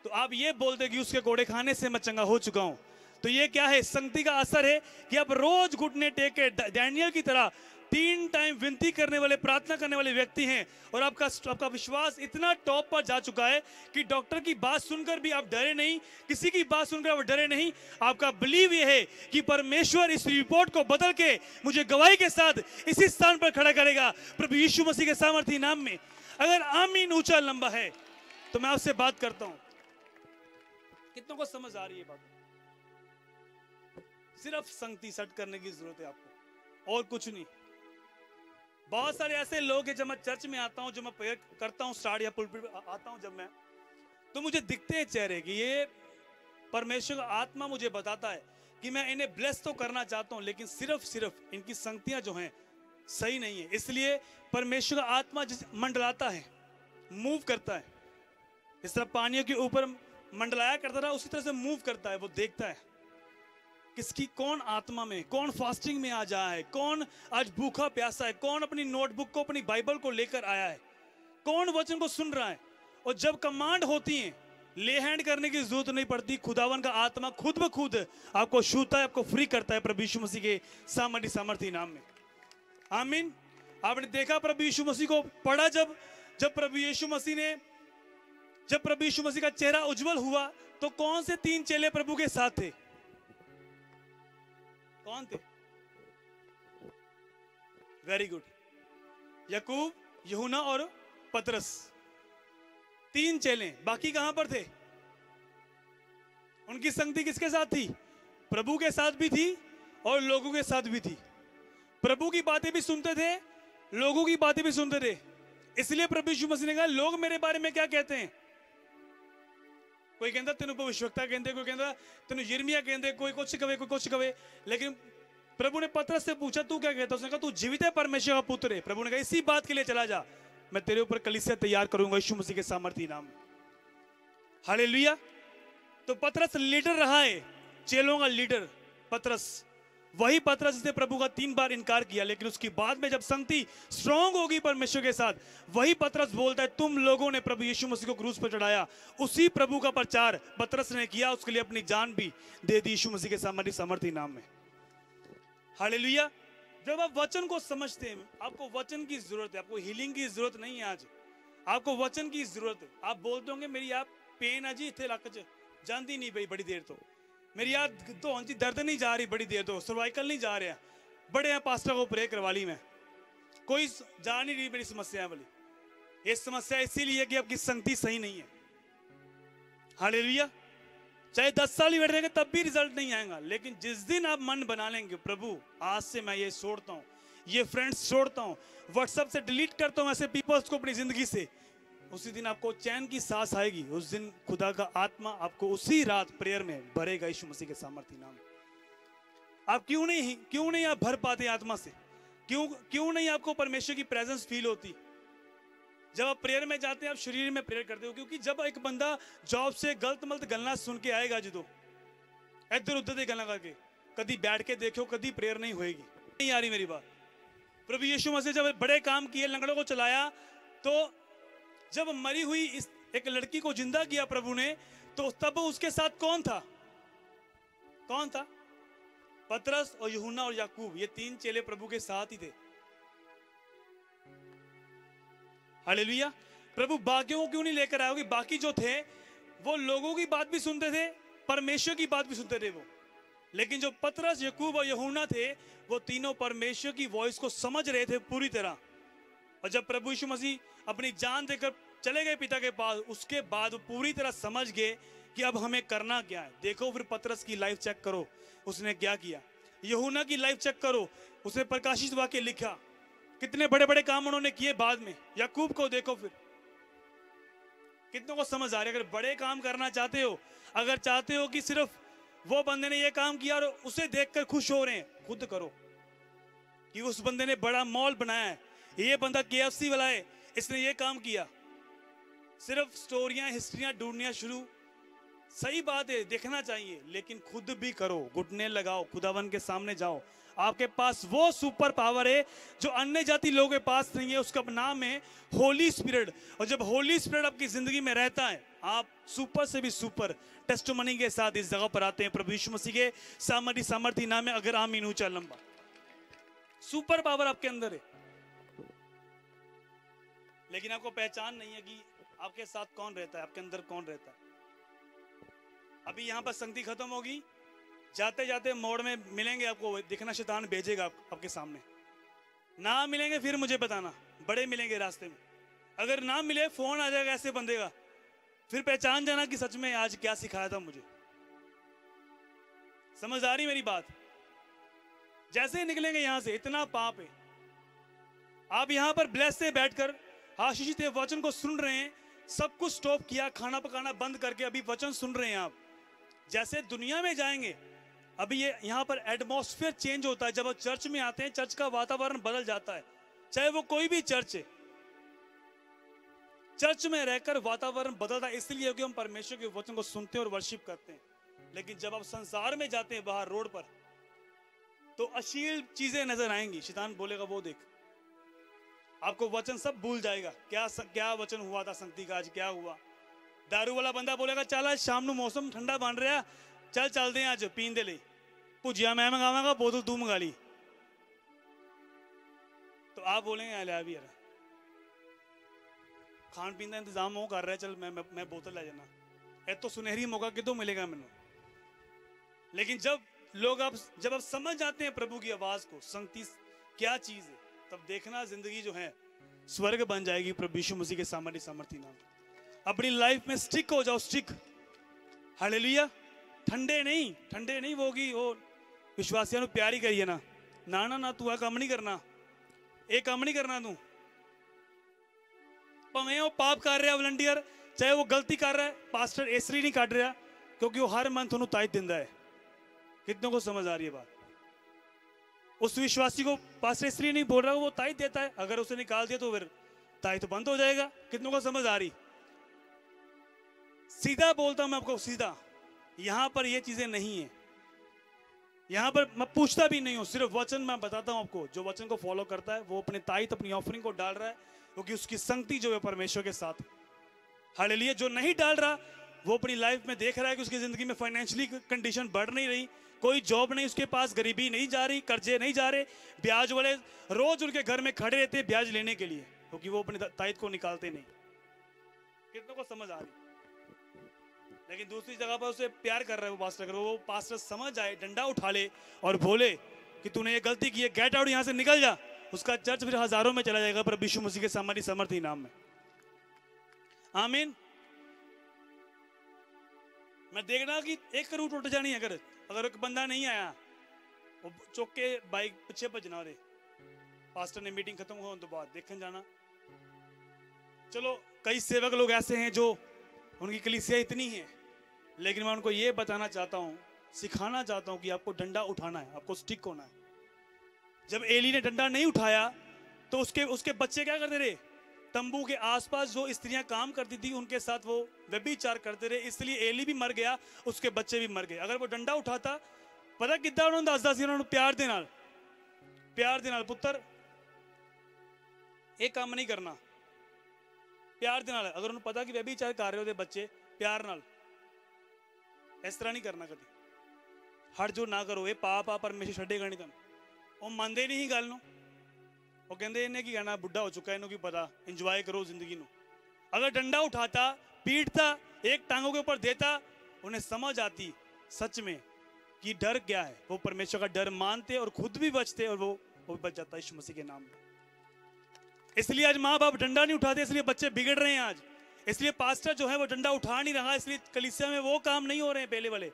तो आप ये बोलते कि उसके कोड़े खाने से मैं चंगा हो चुका हूं। तो ये क्या है? संगति का असर है कि आप रोज घुटने टेक के डैनियल की तरह 3 टाइम विनती करने वाले, प्रार्थना करने वाले व्यक्ति हैं, और आपका विश्वास इतना टॉप पर जा चुका है कि डॉक्टर की बात सुनकर भी आप डरे नहीं, किसी की बात सुनकर आप डरे नहीं। आपका बिलीव ये है कि परमेश्वर इस रिपोर्ट को बदल के मुझे गवाही के साथ इसी स्थान पर खड़ा करेगा प्रभु यीशु मसीह के सामर्थी नाम में। अगर आमीन ऊंचा लंबा है तो मैं आपसे बात करता हूं। कितनों को समझ आ रही है बात? सिर्फ संगति सेट करने की जरूरत है आपको, और कुछ नहीं। बहुत सारे ऐसे लोग हैं, जब मैं चर्च में आता हूं, जब मैं प्रेयर करता हूं स्टार्ट या पुलपिट आता हूं, जब मैं, तो मुझे दिखते हैं चेहरे कि ये परमेश्वर का आत्मा मुझे बताता है कि मैं इन्हें ब्लेस तो करना चाहता हूं, लेकिन सिर्फ इनकी संगतियां जो हैं सही नहीं है। इसलिए परमेश्वर का आत्मा जिस मंडलाता है, मूव करता है, इस तरह पानियों के ऊपर मंडलाया करता रहा, उसी तरह से मूव करता है। वो देखता है किसकी कौन आत्मा में, कौन फास्टिंग में आ जाए है, कौन आज भूखा प्यासा है, कौन अपनी नोटबुक को, अपनी बाइबल को लेकर आया है, कौन वचन को सुन रहा है। और जब कमांड होती है, ले हैंड करने की जरूरत नहीं पड़ती, खुदावन का आत्मा खुद ब खुद आपको छूता है, आपको फ्री करता है प्रभु यीशु मसीह के सामर्थी नाम में। आमीन। आपने देखा प्रभु यीशु मसीह को पढ़ा, जब प्रभु यीशु मसीह का चेहरा उज्जवल हुआ, तो कौन से 3 चेले प्रभु के साथ थे? कौन थे? Very good. याकूब, यूहन्ना और पतरस, 3 चेले। बाकी कहां पर थे? उनकी संगति किसके साथ थी? प्रभु के साथ भी थी और लोगों के साथ भी थी। प्रभु की बातें भी सुनते थे, लोगों की बातें भी सुनते थे। इसलिए प्रभु यीशु मसीह ने कहा लोग मेरे बारे में क्या कहते हैं? कोई कहता तेन भविष्यवक्ता कहते, कोई कहता तेन यिर्मयाह कहते, कोई कुछ कहे, कोई कुछ कहे। लेकिन प्रभु ने पतरस से पूछा तू क्या कहता है? उसने कहा तू जीवित है परमेश्वर का पुत्र है। प्रभु ने कहा इसी बात के लिए चला जा, मैं तेरे ऊपर कलीसिया तैयार करूंगा यीशु मसीह के सामर्थी नाम में। हालेलुया। तो पतरस लीडर रहा है, चेलों का लीडर पतरस, वही पतरस जिसने प्रभु का 3 बार इनकार किया, लेकिन उसके बाद में जब संगति स्ट्रांग होगी परमेश्वर के साथ, वही पतरस बोलता है तुम लोगों ने प्रभु यीशु मसीह को क्रूस पर चढ़ाया। उसी प्रभु का प्रचार पतरस ने किया, उसके लिए अपनी जान भी दे दी यीशु मसीह के सामर्थी नाम में। हालेलुया। जब आप वचन को समझते हैं, आपको वचन की जरूरत है, आपको हीलिंग की जरूरत नहीं है, आज आपको वचन की जरूरत है। आप बोलते होंगे मेरी आप पेन है जी इतने इलाके च जानती नहीं भाई बड़ी देर तो, मेरी याद तो हाँ जी दर्द नहीं जा रही बड़ी देर तो, सर्वाइकल नहीं जा रहा, बड़े हैं पास्टर को प्रे करवा ली मैं, कोई जा नहीं रही मेरी समस्या वाली। ये समस्या इसीलिए कि आपकी संगति सही नहीं है। हालेलुया। चाहे 10 साल ही बैठ रहेंगे तब भी रिजल्ट नहीं आएगा, लेकिन जिस दिन आप मन बना लेंगे प्रभु आज से मैं ये छोड़ता हूँ, ये फ्रेंड्स छोड़ता हूँ, व्हाट्सएप से डिलीट करता हूँ ऐसे पीपल्स को अपनी जिंदगी से, उसी दिन आपको चैन की सांस आएगी। उस दिन खुदा का आत्मा आपको उसी रात प्रेयर में भरेगा यीशु मसीह के सामर्थी नाम। आप क्यों नहीं आप भर पाते आत्मा से? क्यों नहीं आपको परमेश्वर की प्रेजेंस फील होती? जब आप प्रेयर में जाते हैं आप शरीर में प्रेयर करते हो, क्योंकि जब एक बंदा जॉब से गलत मलत गलना सुन के आएगा जो इधर उधर गलना करके, कभी बैठ के देखो कभी प्रेयर नहीं होएगी। नहीं आ रही मेरी बात? प्रभु यीशु मसीह जब बड़े काम किए, लंगड़ों को चलाया, तो जब मरी हुई इस एक लड़की को जिंदा किया प्रभु ने, तो तब उसके साथ कौन था? पतरस और यूहन्ना और याकूब, ये 3 चेले प्रभु के साथ ही थे। हालेलुया। प्रभु बाकियों को क्यों नहीं लेकर आया? बाकी जो थे वो लोगों की बात भी सुनते थे, परमेश्वर की बात भी सुनते थे वो, लेकिन जो पतरस, याकूब और यूहन्ना थे वो तीनों परमेश्वर की वॉइस को समझ रहे थे पूरी तरह। और जब प्रभु यीशु मसीह अपनी जान देकर चले गए पिता के पास, उसके बाद वो पूरी तरह समझ गए कि अब हमें करना क्या है। देखो फिर पतरस की लाइफ चेक करो, उसने क्या किया। यूहन्ना की लाइफ चेक करो, उसने प्रकाशित वाक्य लिखा, कितने बड़े बड़े काम उन्होंने किए बाद में। याकूब को देखो फिर, कितनों को समझ आ रही है। अगर बड़े काम करना चाहते हो, अगर चाहते हो कि सिर्फ वो बंदे ने ये काम किया और उसे देखकर खुश हो रहे हैं, खुद करो कि उस बंदे ने बड़ा मॉल बनाया है, ये बंदा KFC वाला है, इसने ये काम किया। सिर्फ स्टोरियां हिस्ट्रियां ढूंढनियां शुरू, सही बात है, देखना चाहिए, लेकिन खुद भी करो, घुटने लगाओ, खुदावन के सामने जाओ। आपके पास वो सुपर पावर है जो अन्य जाति लोगों के पास नहीं है, उसका नाम है होली स्पिरिट। और जब होली स्पिरिट आपकी जिंदगी में रहता है, आप सुपर से भी सुपर टेस्टिमनी के साथ इस जगह पर आते हैं प्रभु यीशु मसीह के सामर्थी नाम में। अगर आमीन ऊंचा लंबा, सुपर पावर आपके अंदर है, लेकिन आपको पहचान नहीं है कि आपके साथ कौन रहता है, आपके अंदर कौन रहता है। अभी यहां पर संगति खत्म होगी, जाते जाते मोड़ में मिलेंगे, आपको दिखना शैतान भेजेगा आपके सामने। ना मिलेंगे फिर मुझे बताना, बड़े मिलेंगे रास्ते में। अगर ना मिले फोन आ जाएगा ऐसे बंदे का, फिर पहचान जाना कि सच में आज क्या सिखाया था मुझे। समझ आ रही मेरी बात? जैसे ही निकलेंगे यहां से, इतना पाप है। आप यहां पर ब्लेस से बैठकर आशीषित वचन को सुन रहे हैं, सब कुछ स्टॉप किया, खाना पकाना बंद करके अभी वचन सुन रहे हैं आप। जैसे दुनिया में जाएंगे, अभी ये यहाँ पर एटमॉस्फेयर चेंज होता है। जब आप चर्च में आते हैं, चर्च का वातावरण बदल जाता है, चाहे वो कोई भी चर्च है। चर्च में रहकर वातावरण बदलता है, इसलिए कि हम परमेश्वर के वचन को सुनते हैं और वर्शिप करते हैं। लेकिन जब आप संसार में जाते हैं, बाहर रोड पर, तो अश्लील चीजें नजर आएंगी। शैतान बोलेगा वो देख, आपको वचन सब भूल जाएगा। क्या वचन हुआ था संगति का, आज क्या हुआ। दारू वाला बंदा बोलेगा चल आज शाम ਨੂੰ मौसम ठंडा बन रहा, चल चलते हैं आज पीन दे लिए, भुजिया मैं मंगावांगा, बोतल तू मंगा ली। तो आप बोलेंगे यार भी यार खान पीन का इंतजाम वो कर रहा है, चल मैं बोतल ले जाना। ये तो सुनहरी मौका कितों मिलेगा मैनू। लेकिन जब आप समझ जाते हैं प्रभु की आवाज को, संगति क्या चीज है, तब देखना जिंदगी जो है स्वर्ग बन जाएगी प्रभु यीशु मसीह के सामर्थी नाम। अपनी लाइफ में स्टिक हो जाओ, स्टिक। हालेलुया। ठंडे नहीं वो विश्वासियों को प्यार ही करिए ना। ना तू काम नहीं करना, ये काम नहीं करना तू। भावें वो पाप कर रहा वलंटियर, चाहे वो गलती कर रहा है, पास्टर इसलिए नहीं काट रहा क्योंकि वो हर मंथ उन्होंने तायद दिंदा है। कितनों को समझ आ रही है बात? उस विश्वासी को पास्टर इसलिए नहीं बोल रहा, वो ताई देता है, अगर उसे निकाल दिया तो फिर ताई तो बंद हो जाएगा। कितनों को समझ आ रही? सीधा बोलता हूं मैं आपको, सीधा। यहां पर ये चीजें नहीं है, यहां पर मैं पूछता भी नहीं हूं, सिर्फ वचन मैं बताता हूं आपको। जो वचन को फॉलो करता है वो अपने ताईत, अपनी ऑफरिंग को डाल रहा है, क्योंकि उसकी संगति जो है परमेश्वर के साथ। हालेलुया। जो नहीं डाल रहा, वो अपनी लाइफ में देख रहा है कि उसकी जिंदगी में फाइनेंशियली कंडीशन बढ़ नहीं रही, कोई जॉब नहीं उसके पास, गरीबी नहीं जा रही, कर्जे नहीं जा रहे, ब्याज वाले रोज उनके घर में खड़े रहते ब्याज लेने के लिए, क्योंकि वो अपने ताईत को निकालते नहीं। कितनों को समझ आ रही? लेकिन दूसरी जगह पर उसे प्यार कर रहा है वो पास्टर, अगर वो पास्टर समझ आए, डंडा उठा ले और बोले कि तूने ये गलती की है, गेट आउट, यहां से निकल जा, उसका चर्च फिर हजारों में चला जाएगा, पर यीशु मसीह के सामने समर्थी नाम में। आमीन। मैं देखना कि एक करोड़ टूट जानी, अगर एक बंदा नहीं आया, वो चौक के बाइक पीछे भजना रहे, पास्टर ने मीटिंग खत्म होने तो बाद देखने जाना। चलो कई सेवक लोग ऐसे हैं जो उनकी कलीसिया इतनी है, लेकिन मैं उनको ये बताना चाहता हूँ, सिखाना चाहता हूँ कि आपको डंडा उठाना है, आपको स्टिक होना है। जब एली ने डंडा नहीं उठाया तो उसके बच्चे क्या करते रहे? तंबू के आसपास जो स्त्रियां काम करती थी उनके साथ वो व्यभिचार करते रहे, इसलिए एली भी मर गया, उसके बच्चे भी मर गए। अगर वो डंडा उठाता, पता कितना उन्होंने दस प्यार दे नाल पुत्र एक काम नहीं करना, प्यार दे नाल। अगर उन्हें पता कि व्यभिचार कर रहे होते बच्चे, प्यार नाल, इस तरह नहीं करना कभी। हट जो ना करो, ये पाप आ, परमेश्वर छड़ेगा नहीं तुम। वो मानते नहीं गल नूं, वो कहते इन्हें की कहना, बुढ़ा हो चुका है, इन्हों की पता, इंजॉय करो जिंदगी नूं। अगर डंडा उठाता, पीटता, एक टांगों के ऊपर देता, उन्हें समझ आती सच में कि डर क्या है, वो परमेश्वर का डर मानते और खुद भी बचते, और वो भी बच जाता यीशु मसीह के नाम में। इसलिए आज माँ बाप डंडा नहीं उठाते, इसलिए बच्चे बिगड़ रहे हैं आज। इसलिए पास्टर जो है वो डंडा उठा नहीं रहा, इसलिए कलीसिया में वो काम नहीं हो रहे हैं पहले वाले।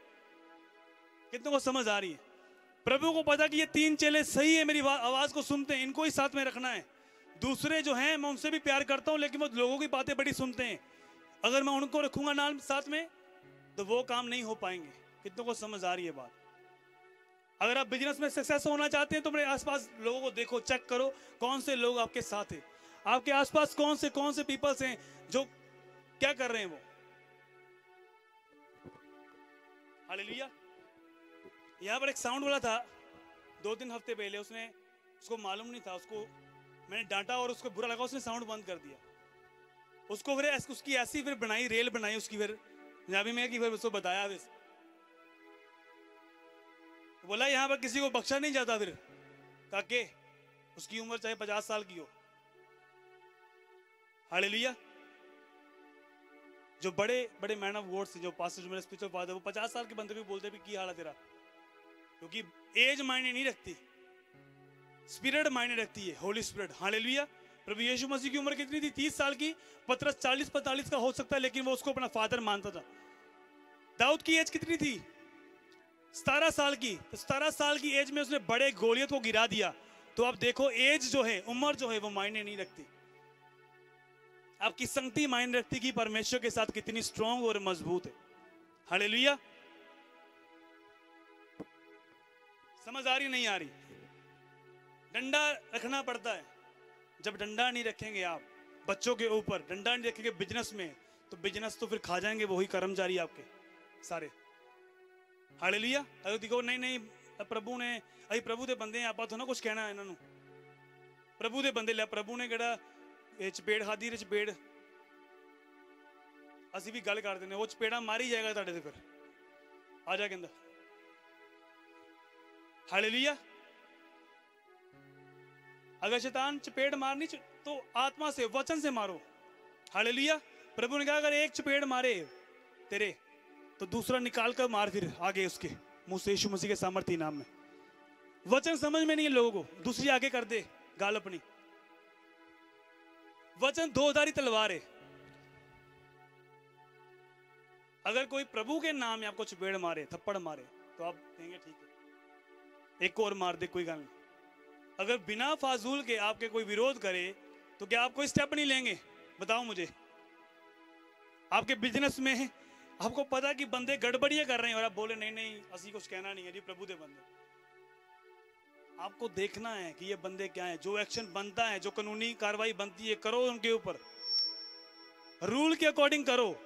कितनों को समझ आ रही है? प्रभु को पता कि ये 3 चेले सही है, मेरी आवाज को सुनते हैं, इनको ही साथ में रखना है। दूसरे जो हैं मैं उनसे भी प्यार करता हूं, लेकिन वो लोगों की बातें बड़ी सुनते हैं। अगर मैं उनको रखूंगा नाम साथ में तो वो काम नहीं हो पाएंगे। कितनों को समझ आ रही है बात? अगर आप बिजनेस में सक्सेस होना चाहते हैं तो अपने आसपास लोगों को देखो, चेक करो कौन से लोग आपके साथ हैं, आपके आसपास कौन से पीपल्स हैं जो क्या कर रहे हैं वो। हालेलुया। यहाँ पर एक साउंड वाला था 2-3 हफ्ते पहले, उसको मालूम नहीं था, उसको मैंने डांटा और उसको बुरा लगा, उसने साउंड बंद कर दिया। उसको फिर उसकी ऐसी फिर बनाई, रेल बनाई उसकी, फिर पंजाबी में कि फिर उसको बताया, फिर बोला यहाँ पर किसी को बख्शा नहीं जाता। फिर काके उसकी उम्र चाहे 50 साल की हो। हालेलुया। जो बड़े बड़े मैन ऑफ गॉड से, जो पास्टर, जो मेरे स्पिरिचुअल फादर, वो 50 साल के बंदे भी बोलते भी की हाल है तेरा, क्योंकि एज मायने नहीं रखती, स्पिरिट मायने रखती है, होली स्पिरिट। हालेलुया। प्रभु यीशु मसीह की उम्र कितनी थी? 30 साल की। पतरस 40-45 का हो सकता है, लेकिन वो उसको अपना फादर मानता था। दाऊद की एज कितनी थी? 17 साल की। तो 17 साल की एज में उसने बड़े गोलियत को गिरा दिया। तो आप देखो, एज जो है, उम्र जो है, वो मायने नहीं रखती। आपकी संगति मायने रखती कि परमेश्वर के साथ कितनी स्ट्रांग और मजबूत है। हालेलुया। समझ आ रही नहीं आ रही? डंडा रखना पड़ता है। जब डंडा नहीं रखेंगे आप बच्चों के ऊपर, डंडा नहीं रखेंगे बिजनेस में, तो बिजनेस तो फिर खा जाएंगे वही कर्मचारी आपके सारे। हालेलुया। अगर देखो नहीं प्रभु ने, अभी प्रभु दे बंदे हैं, आप तो ना कुछ कहना इन्हों, प्रभु दे बंदे, प्रभु ने केड़ा चपेड़ खाधी, चपेड़ असी भी गल कर देने, वो चपेड़ा मारी जाएगा तुहाडे ते। फिर आ जा कहंदा। हालेलुया। अगर शैतान चपेड़ मारनी तो आत्मा से, वचन से मारो। हालेलुया। प्रभु ने कहा अगर एक चपेड़ मारे तेरे तो दूसरा निकाल कर मार फिर आगे उसके मुंह से, यीशु मसीह के सामर्थी नाम में। वचन समझ में नहीं है लोगों को, दूसरी आगे कर दे गाल अपनी। वचन दोधारी तलवार है। अगर कोई प्रभु के नाम में आपको चपेड़ मारे, थप्पड़ मारे, तो आप कहेंगे ठीक है, एक और मार दे, कोई गल नहीं। अगर बिना फाजूल के आपके कोई विरोध करे तो क्या आप कोई स्टेप नहीं लेंगे? बताओ मुझे। आपके बिजनेस में आपको पता कि बंदे गड़बड़ियां कर रहे हैं और आप बोले नहीं असी कुछ कहना नहीं है जी, प्रभु दे बंदे। आपको देखना है कि ये बंदे क्या हैं, जो एक्शन बनता है, जो कानूनी कार्रवाई बनती है, करो उनके ऊपर, रूल के अकॉर्डिंग करो।